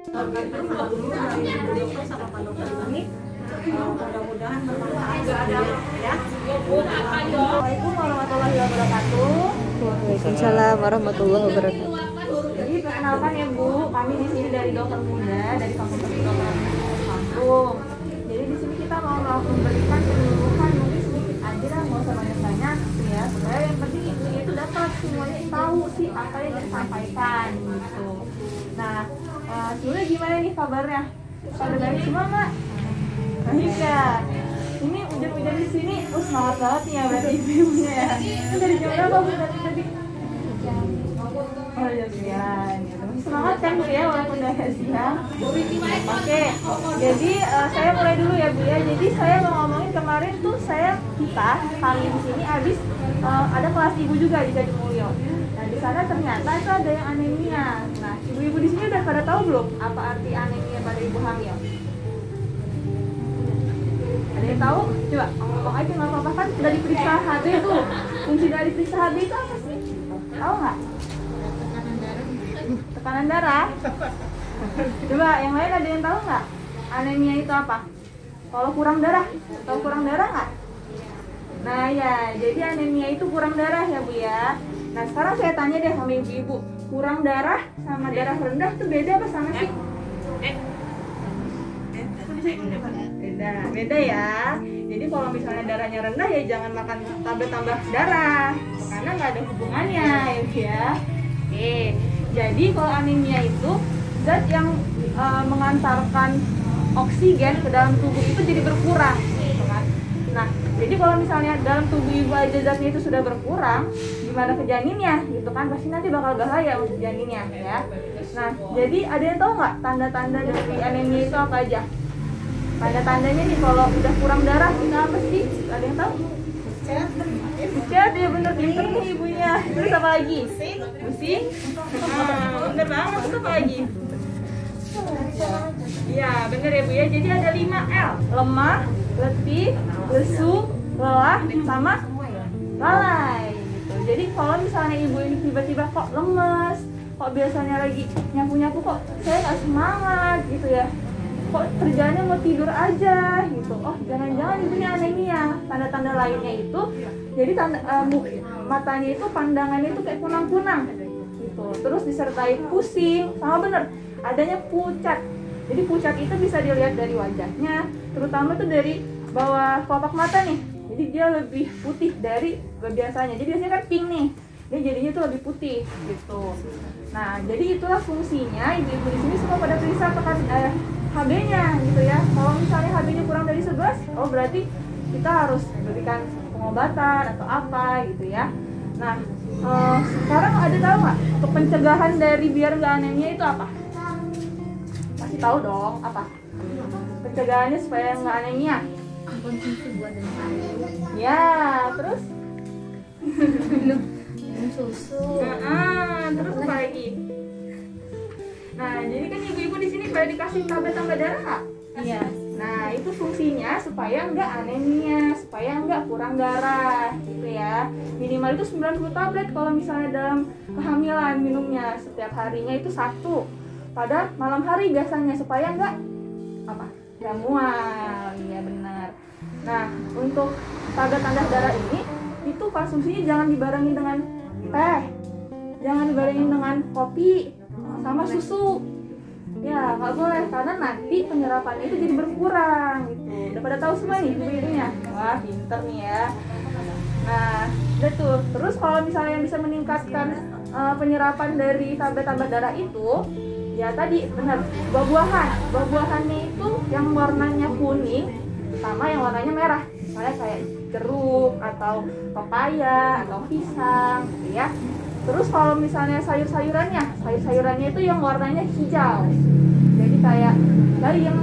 dulu dari ibu dokter sama pak dokter ini. Mudah-mudahan bermanfaat ya. Assalamualaikum warahmatullahi wabarakatuh. Waalaikumsalam warahmatullahi wabarakatuh. Jadi perkenalkan ya Bu, kami di sini dari Dokter Muda dari Fakultas Kedokteran Lampung. Jadi di sini kita mau memberikan penyuluhan mungkin sedikit aja lah, nggak usah banyak-banyak gitu ya. Supaya yang penting intinya itu dapat semuanya tahu sih apa yang disampaikan gitu. Nah, sebenarnya gimana nih kabarnya? Pada baik semua nggak? Baik ya. Ini hujan-hujan di sini, semangat banget nih ya berarti ibu-ibunya ya. Dari jam berapa Bu tadi? Oh jam 9 gitu. Semangat kan Bu ya walaupun udah agak siang. Oke, jadi saya mulai dulu ya Bu ya. Jadi saya mau ngomongin kemarin tuh kita kali di sini habis ada kelas ibu juga di Jadi Mulyo. Nah di sana ternyata itu ada yang anemia. Nah ibu-ibu di sini udah pada tahu belum apa arti anemia pada ibu hamil? Ada yang tahu? Coba ngomong aja nggak apa-apa, kan dari periksa HB tuh. Fungsi dari periksa HB itu apa sih? Tahu nggak? Tekanan darah. Coba yang lain ada yang tahu nggak? Anemia itu apa? Kalau kurang darah, tahu kurang darah nggak? Nah ya, jadi anemia itu kurang darah ya Bu ya. Nah sekarang saya tanya deh sama ibu-ibu, kurang darah sama darah rendah tuh beda apa sama sih? Beda ya. Jadi kalau misalnya darahnya rendah ya jangan makan tablet tambah darah, karena nggak ada hubungannya ya. Oke, jadi kalau anemia itu zat yang mengantarkan oksigen ke dalam tubuh itu jadi berkurang, gitu kan? Nah, jadi kalau misalnya dalam tubuh ibu aja zatnya itu sudah berkurang, gimana ke janinnya, gitu kan? Pasti nanti bakal bahaya untuk janinnya, ya. Nah, jadi ada yang tahu nggak tanda-tanda dari anemia itu apa aja? Tanda-tandanya nih kalau udah kurang darah itu apa sih? Ada yang tahu? Pucat, ya bener, pinter nih ibunya. Terus apa lagi? Pusing? Bener banget, terus apa lagi? Ya bener ya Bu ya, jadi ada 5 L. Lemah, letih, lesu, lelah, sama lalai gitu. Jadi kalau misalnya ibu ini tiba-tiba kok lemes, kok biasanya lagi nyapu-nyapu kok saya nggak semangat gitu ya, kok kerjanya mau tidur aja gitu, oh jangan-jangan ibunya anemia. Tanda-tanda lainnya itu jadi matanya itu pandangannya itu kayak kunang-kunang gitu, terus disertai pusing sama bener adanya pucat. Jadi pucat itu bisa dilihat dari wajahnya, terutama tuh dari bawah kelopak mata nih, jadi dia lebih putih dari biasanya. Jadi biasanya kan pink nih, dia jadinya tuh lebih putih gitu. Nah jadi itulah fungsinya ibu-ibu di sini semua pada periksa HB-nya gitu ya. Kalau misalnya HB-nya kurang dari 11, oh berarti kita harus berikan pengobatan atau apa gitu ya. Nah sekarang ada tahu nggak untuk pencegahan dari biar nggak anemia itu apa? Masih tahu dong apa? Pencegahannya supaya nggak anemia? Konsumsi buah dan sayur. Ya, terus? Minum susu. Terus apa lagi? Nah, jadi kan ibu-ibu di sini pada dikasih tablet tambah darah nggak? Iya. Nah, itu fungsinya supaya nggak anemia, supaya nggak kurang darah, gitu ya. Minimal itu 90 tablet kalau misalnya dalam kehamilan minumnya, setiap harinya itu 1. Pada malam hari biasanya supaya nggak apa? Nggak mual, iya benar. Nah, untuk tablet tambah darah ini itu konsumsinya jangan dibarengi dengan teh, jangan dibarengi dengan kopi sama susu. Ya nggak boleh, karena nanti penyerapannya itu jadi berkurang gitu. Udah pada tahu semua nih ibu-ibunya? Wah pinter nih ya. Nah udah tuh. Terus kalau misalnya yang bisa meningkatkan penyerapan dari tablet-tablet darah itu, ya tadi benar, buah-buahan. Buah-buahannya itu yang warnanya kuning sama yang warnanya merah, misalnya kayak jeruk atau pepaya atau pisang gitu ya. Terus kalau misalnya sayur-sayurannya itu yang warnanya hijau, jadi kayak bayam,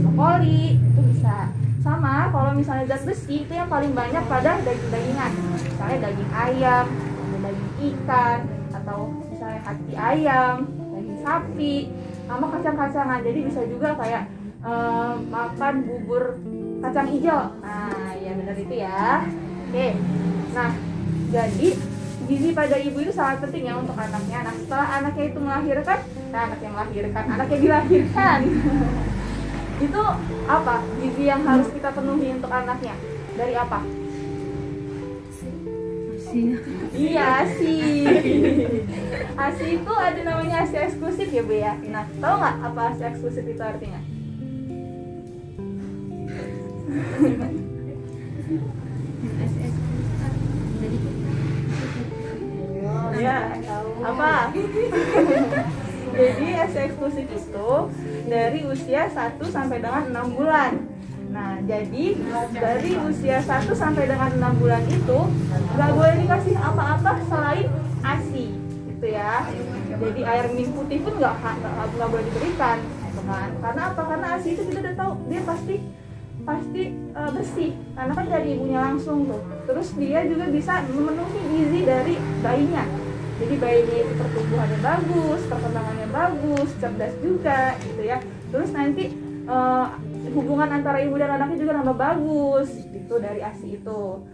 brokoli itu bisa. Sama kalau misalnya zat besi itu yang paling banyak pada daging-dagingan, misalnya daging ayam, daging ikan, atau misalnya hati ayam, daging sapi, sama kacang-kacangan. Jadi bisa juga kayak makan bubur kacang hijau. Nah ya benar itu ya. Oke, nah jadi gizi pada ibu itu sangat penting ya untuk anaknya. Nah setelah anaknya itu melahirkan, anak yang melahirkan, anak yang dilahirkan. Itu apa gizi yang harus kita penuhi untuk anaknya? Dari apa? Iya, ASI. ASI itu ada namanya ASI eksklusif ya Bu ya. Nah, tahu nggak apa ASI eksklusif itu artinya? Ya, apa? Jadi ASI eksklusif itu dari usia 1 sampai dengan 6 bulan. Nah, jadi dari usia 1 sampai dengan 6 bulan itu nggak boleh dikasih apa-apa selain ASI, gitu ya. Jadi air minum putih pun nggak boleh diberikan, gitu kan? Karena apa? Karena ASI itu kita udah tahu dia pasti bersih, karena kan dari ibunya langsung tuh. Terus dia juga bisa memenuhi gizi dari bayinya. Jadi bayinya itu pertumbuhannya bagus, perkembangannya bagus, cerdas juga, gitu ya. Terus nanti hubungan antara ibu dan anaknya juga nambah bagus gitu dari ASI itu.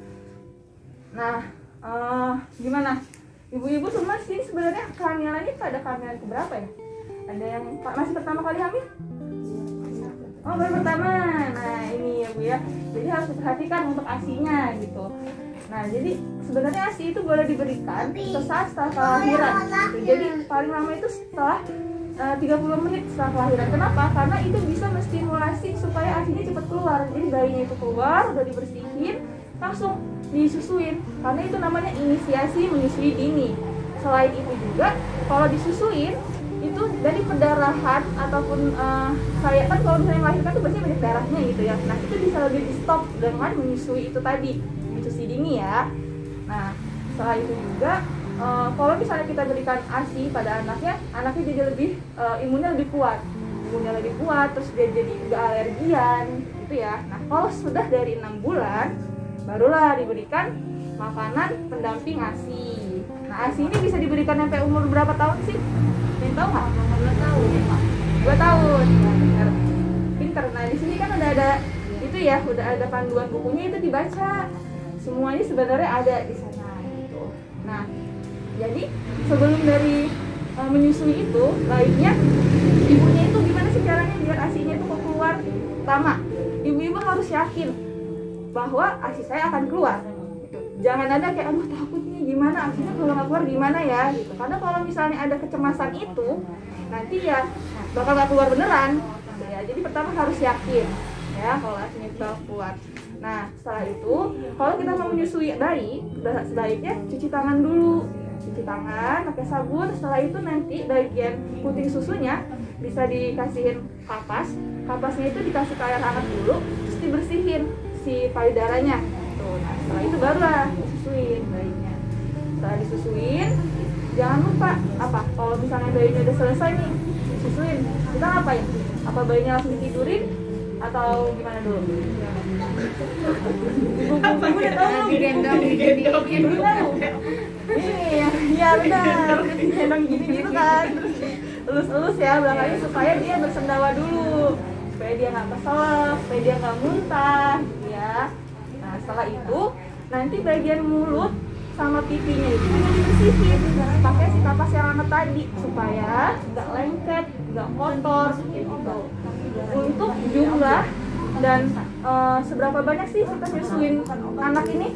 Nah, gimana? Ibu-ibu semua sih sebenarnya kehamilannya pada kehamilan keberapa ya? Ada yang masih pertama kali hamil? Oh, baru pertama. Nah, ini ya Bu ya. Jadi harus diperhatikan untuk ASI-nya gitu. Nah, jadi sebenarnya ASI itu boleh diberikan sesaat setelah kelahiran gitu. Jadi paling lama itu setelah 30 menit setelah kelahiran. Kenapa? Karena itu bisa menstimulasi supaya ASI-nya cepat keluar. Jadi bayinya itu keluar, udah dibersihin, langsung disusuin. Karena itu namanya inisiasi menyusui dini. Selain itu juga, kalau disusuin itu dari perdarahan ataupun kayak kan kalau misalnya melahirkan tuh biasanya banyak darahnya gitu ya. Nah, itu bisa lebih di stop dengan menyusui itu tadi, menyusui dini ya. Nah, setelah itu juga kalau misalnya kita berikan ASI pada anaknya jadi lebih imunnya lebih kuat, terus dia jadi nggak alergian gitu ya. Nah, kalau sudah dari 6 bulan barulah diberikan makanan pendamping ASI. Nah, ASI ini bisa diberikan sampai umur berapa tahun sih? Yang tahu nggak? 2 tahun. Pinter. Nah, di sini kan udah ada itu ya, udah ada panduan bukunya, itu dibaca. Semuanya sebenarnya ada di sana gitu. Nah, jadi sebelum dari menyusui itu, baiknya ibunya itu gimana sih caranya biar ASI-nya itu keluar? Pertama, ibu-ibu harus yakin bahwa ASI saya akan keluar. Gitu. Jangan ada kayak aduh takutnya gimana ASI-nya kalau nggak keluar gimana ya. Gitu. Karena kalau misalnya ada kecemasan itu, nanti ya bakal nggak keluar beneran. Gitu ya. Jadi pertama harus yakin ya kalau ASI-nya bakal keluar. Nah, setelah itu kalau kita mau menyusui bayi, sebaiknya cuci tangan dulu. Cuci tangan pakai sabun. Setelah itu nanti bagian puting susunya bisa dikasihin kapasnya itu dikasih ke air hangat dulu, terus dibersihin si payudaranya tuh. Nah, setelah itu barulah disusuin bayinya. Setelah disusuin, jangan lupa apa, kalau misalnya bayinya udah selesai nih disusuin, kita ngapain? Apa bayinya langsung ditidurin atau gimana dulu? Ibu udah tahu digendong iya benar, digendong gini gitu kan, elus-elus ya belakangnya supaya dia bersendawa dulu, supaya dia nggak keselak, supaya dia nggak muntah ya. Nah, setelah itu nanti bagian mulut sama pipinya itu dibersihin pakai si kapas yang hangat tadi supaya nggak lengket, nggak kotor kayak gitu. Untuk jumlah dan seberapa banyak sih kita nyusuin anak ini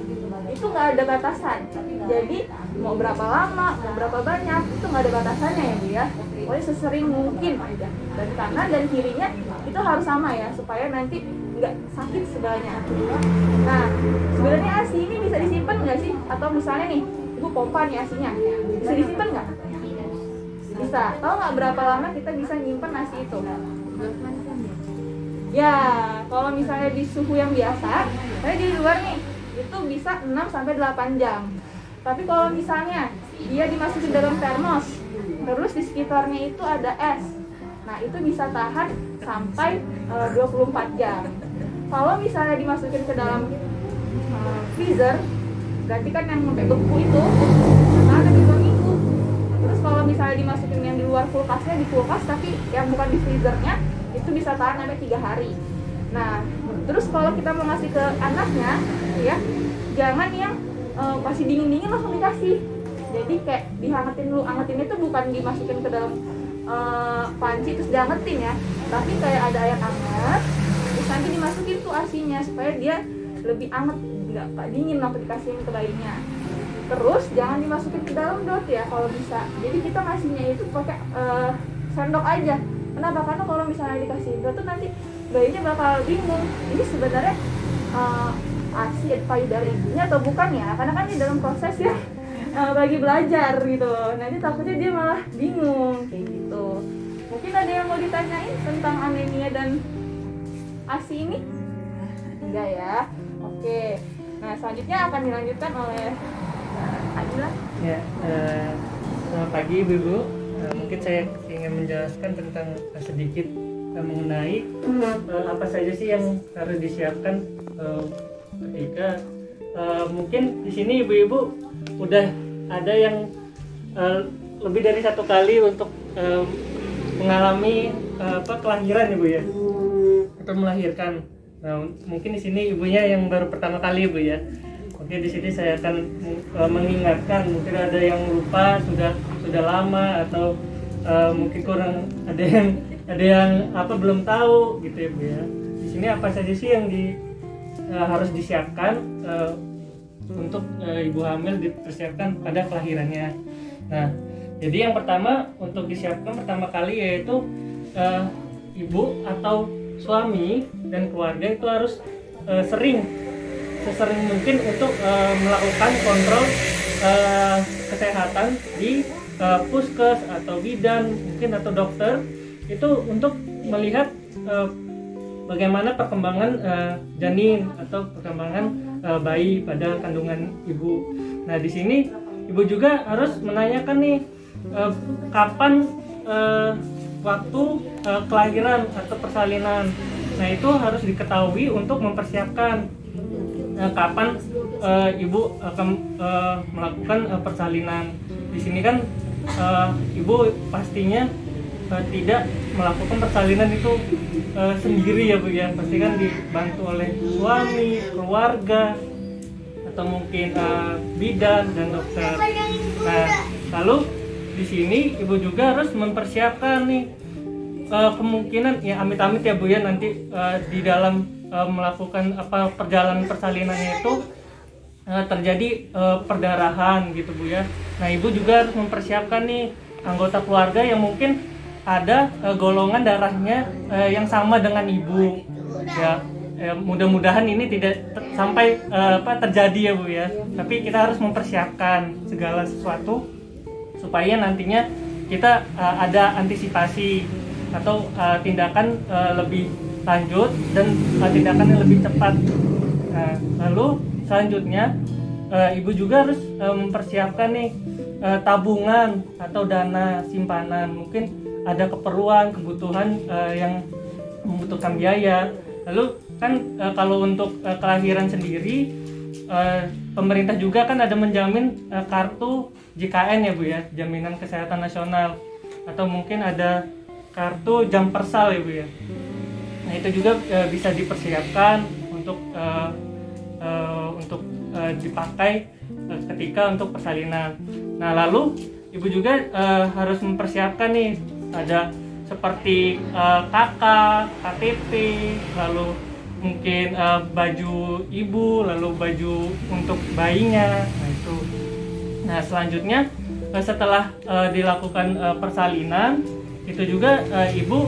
itu nggak ada batasan. Jadi mau berapa lama, mau berapa banyak itu nggak ada batasannya ya Bu ya. Pokoknya sesering mungkin aja. Dan kanan dan kirinya itu harus sama ya supaya nanti nggak sakit sebanyak. Nah, sebenarnya ASI ini bisa disimpan nggak sih? Atau misalnya nih, ibu pompa nih ASInya, bisa disimpan nggak? Bisa. Tahu nggak berapa lama kita bisa nyimpan ASI itu? Ya, kalau misalnya di suhu yang biasa, saya di luar nih, itu bisa 6-8 jam. Tapi kalau misalnya dia dimasukin dalam termos, terus di sekitarnya itu ada es, nah itu bisa tahan sampai 24 jam. Kalau misalnya dimasukin ke dalam freezer, berarti kan yang sampai beku itu tahan sampai 2 minggu. Terus kalau misalnya dimasukin yang di luar kulkasnya, di kulkas tapi yang bukan di freezernya, itu bisa tahan sampai 3 hari. Nah, terus kalau kita mau ngasih ke anaknya, ya jangan yang masih dingin-dingin langsung dikasih. Jadi kayak dihangatin dulu. Angetin itu bukan dimasukin ke dalam panci terus diangetin ya, tapi kayak ada air hangat terus nanti dimasukin tuh asinya supaya dia lebih anget, nggak dingin waktu dikasihin ke bayinya. Terus jangan dimasukin ke dalam dot ya kalau bisa. Jadi kita ngasihnya itu pakai sendok aja. Kenapa? Karena kalau misalnya dikasih dot tuh nanti bayinya bakal bingung. Ini sebenarnya ASI payudara ibunya atau bukan ya? Karena kan ini dalam proses ya lagi belajar gitu. Nanti takutnya dia malah bingung kayak gitu. Mungkin ada yang mau ditanyain tentang anemia dan ASI ini? Enggak ya? Oke. Nah selanjutnya akan dilanjutkan oleh Adila. Ya, selamat pagi Ibu-Ibu. Mungkin saya ingin menjelaskan tentang sedikit mengenai apa saja sih yang harus disiapkan ketika mungkin di sini Ibu-Ibu udah ada yang lebih dari satu kali untuk mengalami kelahiran Ibu ya, atau melahirkan. Nah, mungkin di sini ibunya yang baru pertama kali Ibu ya. Oke, di sini saya akan mengingatkan, mungkin ada yang lupa sudah lama atau mungkin kurang ada yang belum tahu gitu ya Bu ya. Di sini apa saja sih yang harus disiapkan untuk ibu hamil dipersiapkan pada kelahirannya. Nah, jadi yang pertama untuk disiapkan pertama kali yaitu ibu atau suami dan keluarga itu harus sesering mungkin untuk melakukan kontrol kesehatan di puskes atau bidan mungkin atau dokter itu untuk melihat bagaimana perkembangan janin atau perkembangan bayi pada kandungan ibu. Nah di sini ibu juga harus menanyakan nih kapan waktu kelahiran atau persalinan. Nah itu harus diketahui untuk mempersiapkan kapan ibu akan melakukan persalinan. Di sini kan ibu pastinya tidak melakukan persalinan itu sendiri ya Bu ya, pasti kan dibantu oleh suami, keluarga atau mungkin bidan dan dokter. Nah lalu di sini ibu juga harus mempersiapkan nih kemungkinan ya amit-amit ya Bu ya nanti di dalam melakukan perjalanan persalinannya itu terjadi perdarahan gitu Bu ya. Nah ibu juga harus mempersiapkan nih anggota keluarga yang mungkin ada golongan darahnya yang sama dengan ibu ya. Mudah-mudahan ini tidak sampai terjadi ya Bu ya. Tapi kita harus mempersiapkan segala sesuatu supaya nantinya kita ada antisipasi atau tindakan lebih lanjut dan tindakan yang lebih cepat. Nah, lalu selanjutnya ibu juga harus mempersiapkan nih tabungan atau dana simpanan. Mungkin ada kebutuhan yang membutuhkan biaya. Lalu kan kalau untuk kelahiran sendiri pemerintah juga kan ada menjamin kartu JKN ya Bu ya, Jaminan Kesehatan Nasional, atau mungkin ada kartu Jampersal ya Bu ya. Nah itu juga bisa dipersiapkan untuk dipakai ketika untuk persalinan. Nah lalu ibu juga harus mempersiapkan nih ada seperti KK, KTP, lalu mungkin baju ibu, lalu baju untuk bayinya. Nah itu. Nah selanjutnya setelah dilakukan persalinan itu juga ibu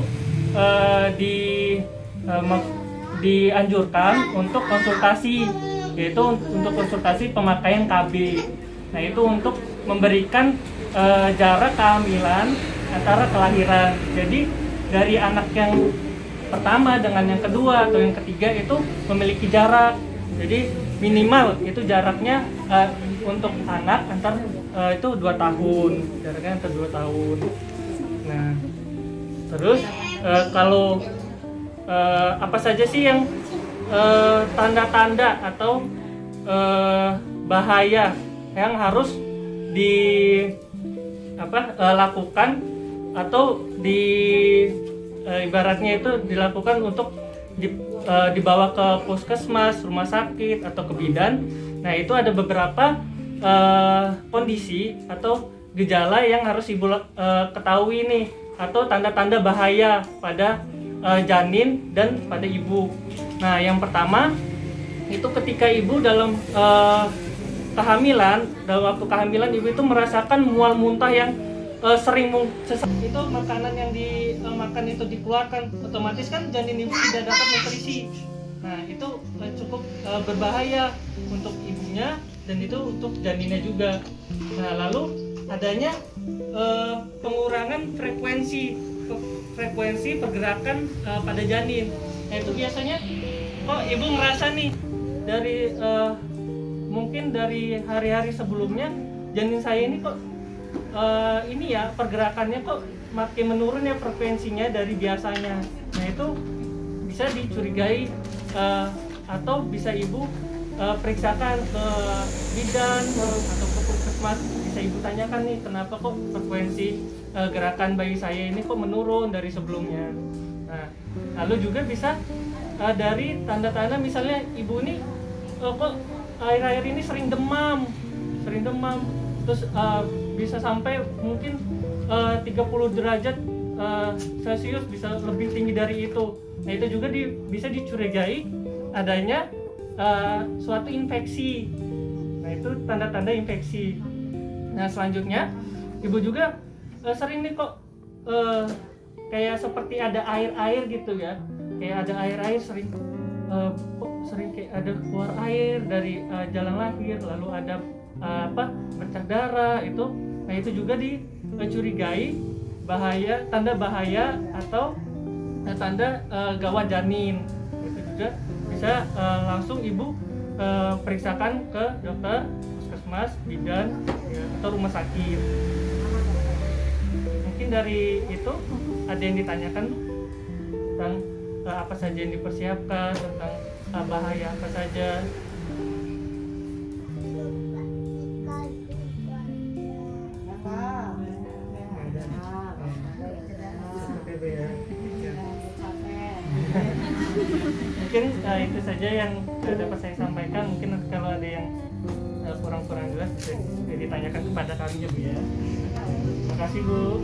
dianjurkan untuk konsultasi, yaitu untuk konsultasi pemakaian KB. Nah itu untuk memberikan jarak kehamilan antara kelahiran. Jadi dari anak yang pertama dengan yang kedua atau yang ketiga itu memiliki jarak. Jadi minimal itu jaraknya untuk anak itu 2 tahun, jaraknya antar 2 tahun. Nah, terus kalau apa saja sih yang tanda-tanda atau bahaya yang harus lakukan atau ibaratnya itu dilakukan untuk dibawa ke puskesmas, rumah sakit atau ke bidan. Nah itu ada beberapa kondisi atau gejala yang harus ibu ketahui nih atau tanda-tanda bahaya pada janin dan pada ibu. Nah, yang pertama itu ketika ibu dalam kehamilan, dalam waktu kehamilan ibu itu merasakan mual muntah yang sering itu makanan yang dimakan itu dikeluarkan, otomatis kan janin ibu tidak dapat nutrisi. Nah, itu cukup berbahaya untuk ibunya dan itu untuk janinnya juga. Nah, lalu adanya pengurangan frekuensi pergerakan pada janin. Nah, itu biasanya kok ibu ngerasa nih dari mungkin dari hari-hari sebelumnya janin saya ini kok ini ya pergerakannya kok makin menurun ya frekuensinya dari biasanya. Nah, itu bisa dicurigai atau bisa ibu periksakan ke bidan atau ke puskesmas, bisa ibu tanyakan nih kenapa kok frekuensi gerakan bayi saya ini kok menurun dari sebelumnya. Nah, lalu juga bisa dari tanda-tanda misalnya ibu ini kok akhir-akhir ini sering demam, terus bisa sampai mungkin 30 derajat Celcius, bisa lebih tinggi dari itu. Nah, itu juga bisa dicurigai adanya suatu infeksi. Nah, itu tanda-tanda infeksi. Nah, selanjutnya ibu juga sering nih kok kayak seperti ada air-air gitu ya, kayak ada air-air sering sering kayak ada keluar air dari jalan lahir, lalu ada bercak darah itu. Nah, itu juga dicurigai tanda bahaya atau tanda gawat janin. Itu juga bisa langsung ibu periksakan ke dokter, puskesmas, bidan ya, atau rumah sakit. Mungkin dari itu ada yang ditanyakan tentang apa saja yang dipersiapkan, tentang bahaya apa saja. Mungkin itu saja yang dapat saya sampaikan. Mungkin kalau ada yang kurang-kurang jelas bisa ditanyakan kepada kami ya Bu ya. Terima kasih Bu.